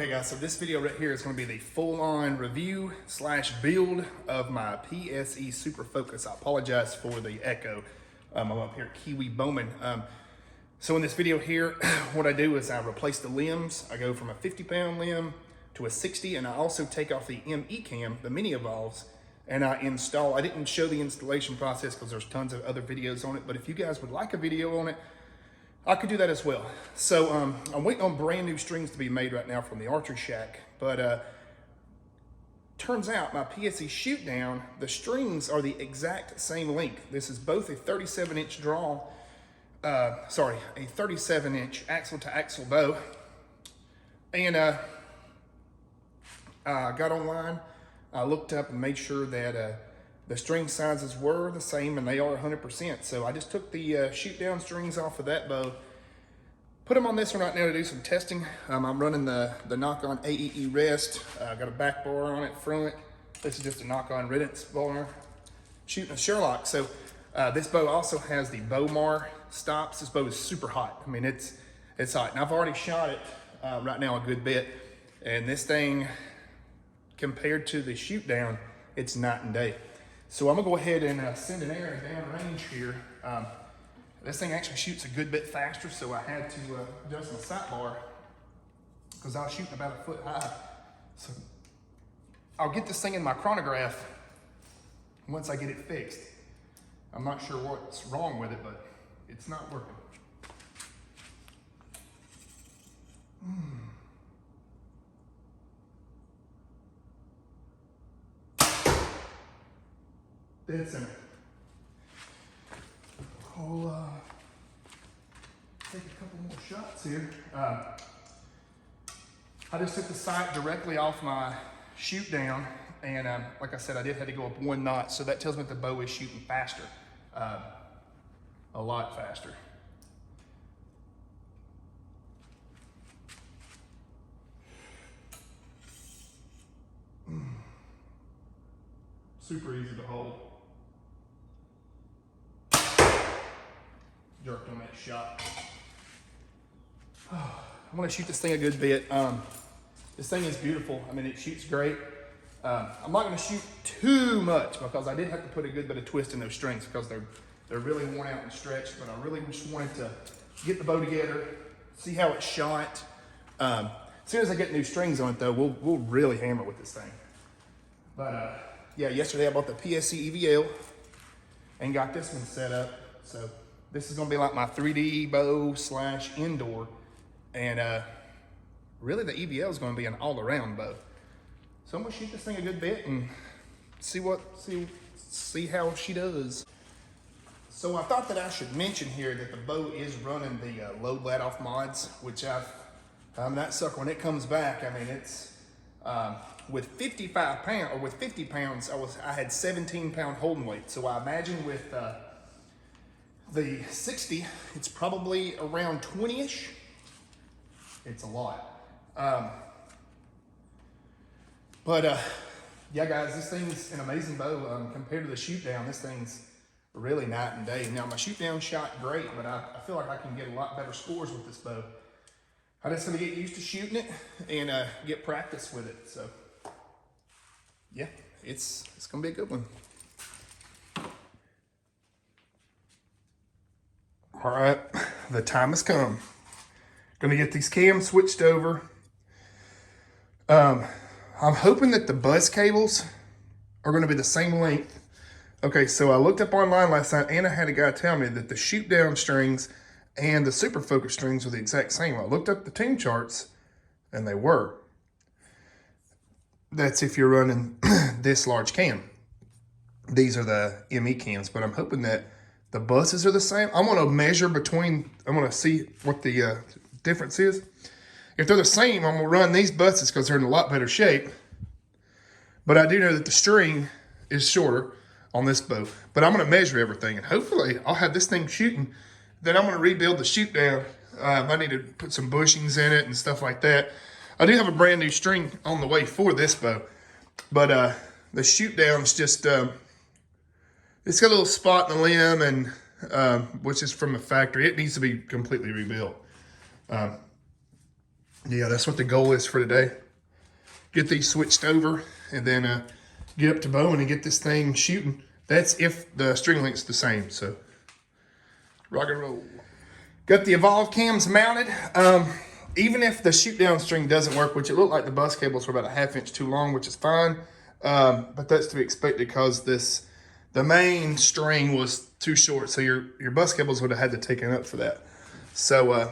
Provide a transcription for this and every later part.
Okay guys, so this video right here is going to be the full-on review / build of my Pse Supra Focus. I apologize for the echo. I'm up here at Kiwi Bowman. So in this video here, what I do is I replace the limbs. I go from a 50-pound limb to a 60, and I also take off the ME cam, the mini evolves, and I install. I didn't show the installation process because there's tons of other videos on it, but if you guys would like a video on it, I could do that as well. So I'm waiting on brand new strings to be made right now from the archery shack. But turns out my Pse shoot down, the strings are the exact same length. This is both a 37-inch draw, a 37-inch axle to axle bow. And I got online, I looked up and made sure that the string sizes were the same, and they are 100%. So I just took the shoot down strings off of that bow, put them on this one right now to do some testing. I'm running the knock-on AEE rest. Got a back bar on it front. This is just a knock-on riddance bar, shooting a Sherlock. So this bow also has the Bowmar stops. This bow is super hot. I mean, it's hot. And I've already shot it right now a good bit. And this thing, compared to the shoot down, it's night and day. So I'm gonna go ahead and send an arrow down range here. This thing actually shoots a good bit faster, so I had to adjust my sight bar because I was shooting about a foot high. So I'll get this thing in my chronograph once I get it fixed. I'm not sure what's wrong with it, but it's not working. Dead center. I'll take a couple more shots here. I just took the sight directly off my shoot down, and like I said, I did have to go up 1 knot, so that tells me that the bow is shooting faster, a lot faster. Super easy to hold. Jerked on that shot. I'm gonna shoot this thing a good bit. This thing is beautiful. I mean, it shoots great. I'm not gonna shoot too much because I did have to put a good bit of twist in those strings because they're really worn out and stretched, but I really just wanted to get the bow together, see how it shot. As soon as I get new strings on it though, we'll really hammer with this thing. But yeah, yesterday I bought the Pse EVL and got this one set up. So this is gonna be like my 3D bow / indoor. And really the EVL is gonna be an all around bow. So I'm gonna shoot this thing a good bit and see how she does. So I thought that I should mention here that the bow is running the low let off mods, which that sucker, when it comes back, I mean, it's, with 55 pounds, or with 50 pounds, I had 17-pound holding weight. So I imagine with the 60, it's probably around 20-ish. It's a lot. Yeah, guys, this thing's an amazing bow. Compared to the shoot down, this thing's really night and day. Now, my shoot down shot great, but I feel like I can get a lot better scores with this bow. I'm just gonna get used to shooting it and get practice with it. So yeah, it's gonna be a good one. All right, the time has come. Gonna get these cams switched over. I'm hoping that the buzz cables are gonna be the same length. Okay, so I looked up online last night and I had a guy tell me that the shoot down strings and the Super Focus strings were the exact same. I looked up the tune charts and they were. That's if you're running this large cam. These are the ME cams, but I'm hoping that the buses are the same. I'm gonna measure between, I'm gonna see what the difference is. If they're the same, I'm gonna run these buses because they're in a lot better shape. But I do know that the string is shorter on this bow. But I'm gonna measure everything and hopefully I'll have this thing shooting. Then I'm gonna rebuild the shoot down. I need to put some bushings in it and stuff like that. I do have a brand new string on the way for this bow, but the shoot down's just, it's got a little spot in the limb, and which is from the factory. It needs to be completely rebuilt. yeah, that's what the goal is for today. Get these switched over and then get up to Bowman and get this thing shooting. That's if the string length's the same, so rock and roll. Got the Evolve cams mounted. Even if the shoot down string doesn't work, which it looked like the bus cables were about a 1/2 inch too long, which is fine. But that's to be expected because the main string was too short, so your bus cables would have had to take it up for that. So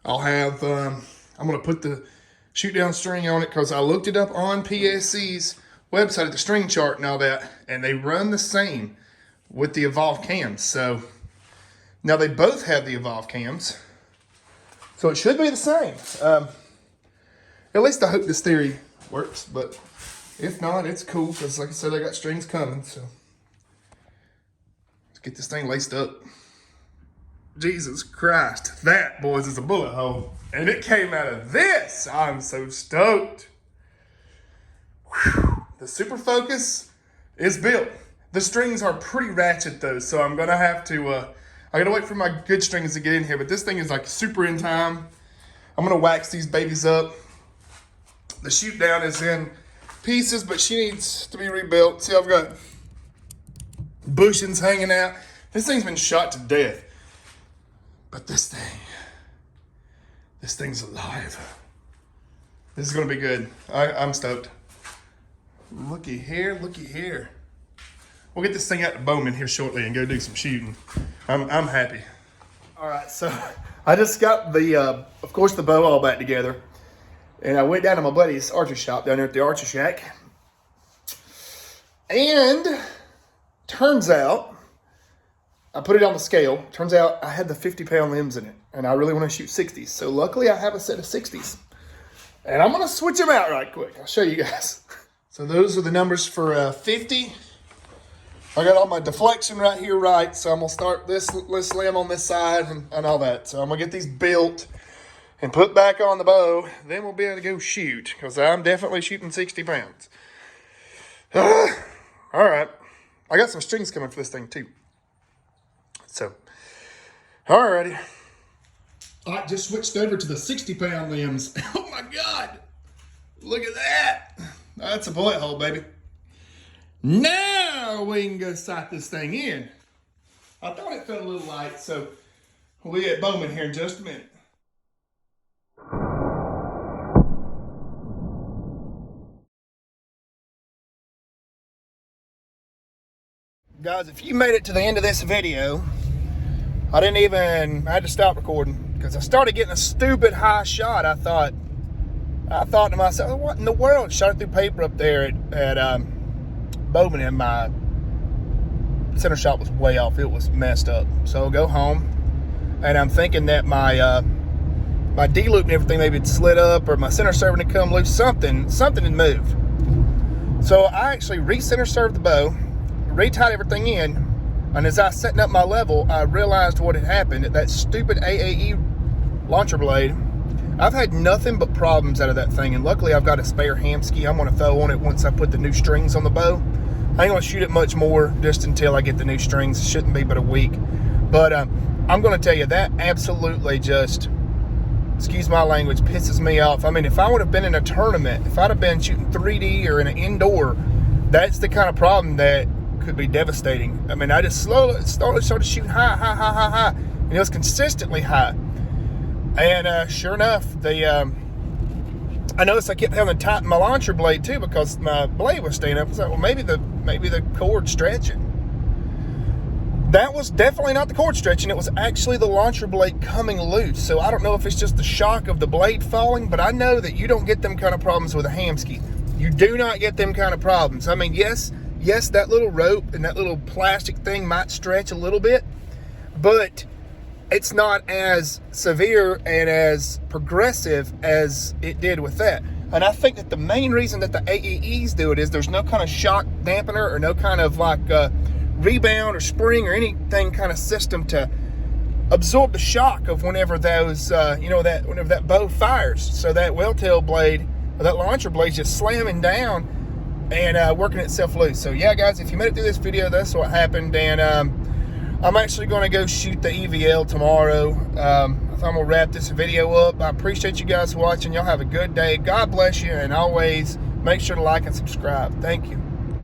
I'll have, I'm gonna put the shoot down string on it because I looked it up on PSC's website at the string chart and all that, and they run the same with the Evolve cams. So now they both have the Evolve cams, so it should be the same. At least I hope this theory works, but if not, it's cool because, like I said, I got strings coming. So let's get this thing laced up. Jesus Christ, that, boys, is a bullet hole, and it came out of this. I'm so stoked. Whew. The Super Focus is built. The strings are pretty ratchet though, so I'm gonna have to. I gotta wait for my good strings to get in here, but this thing is like super in time. I'm gonna wax these babies up. The shoot down is in pieces, but she needs to be rebuilt. See, I've got bushings hanging out. This thing's been shot to death. But this thing's alive. This is gonna be good. I'm stoked. Looky here, looky here. We'll get this thing out to Bowman here shortly and go do some shooting. I'm happy. All right, so I just got the, of course, the bow all back together. And I went down to my buddy's archer shop down there at the Archer Shack. And turns out, I put it on the scale. Turns out I had the 50-pound limbs in it, and I really want to shoot 60s. So luckily I have a set of 60s. And I'm going to switch them out right quick. I'll show you guys. So those are the numbers for 50. I got all my deflection right here right, so I'm going to start this limb on this side and all that. So I'm going to get these built and put back on the bow. Then we'll be able to go shoot, because I'm definitely shooting 60 pounds. All right. I got some strings coming for this thing too. So, alrighty. I just switched over to the 60-pound limbs. Oh my God. Look at that. That's a bullet hole, baby. Now we can go sight this thing in. I thought it felt a little light, so we'll be at Bowman here in just a minute. Guys, if you made it to the end of this video, I had to stop recording because I started getting a stupid high shot. I thought to myself, what in the world? Shot it through paper up there at Bowman, and my center shot was way off. It was messed up. So I'll go home, and I'm thinking that my D-loop and everything maybe had slid up, or my center server had come loose. Something had moved. So I actually re-center served the bow, re-tied everything in. And as I was setting up my level, I realized what had happened. That stupid AAE launcher blade, I've had nothing but problems out of that thing. And luckily I've got a spare hamski I'm gonna throw on it once I put the new strings on the bow. I ain't gonna shoot it much more just until I get the new strings. It shouldn't be but a week. But I'm gonna tell you, that absolutely just, excuse my language, pisses me off. I mean, if I would have been in a tournament, if I'd have been shooting 3D or in an indoor, that's the kind of problem that could be devastating. I mean, I just slowly started shooting high, and it was consistently high. And sure enough, I noticed I kept having to tighten my launcher blade too because my blade was staying up. I was like, well, maybe the cord's stretching. That was definitely not the cord stretching. It was actually the launcher blade coming loose. So I don't know if it's just the shock of the blade falling, but I know that you don't get them kind of problems with a hamski. You do not get them kind of problems. I mean, yes, that little rope and that little plastic thing might stretch a little bit, but it's not as severe and as progressive as it did with that. And I think that the main reason that the AEEs do it is there's no kind of shock dampener or no kind of like rebound or spring or anything kind of system to absorb the shock of whenever those, whenever that bow fires. So that welltail blade, or that launcher blade, just slamming down and working itself loose. So yeah, guys, if you made it through this video, that's what happened. And I'm actually going to go shoot the EVL tomorrow. I'm going to wrap this video up. I appreciate you guys watching. Y'all have a good day. God bless you, and always make sure to like and subscribe. Thank you.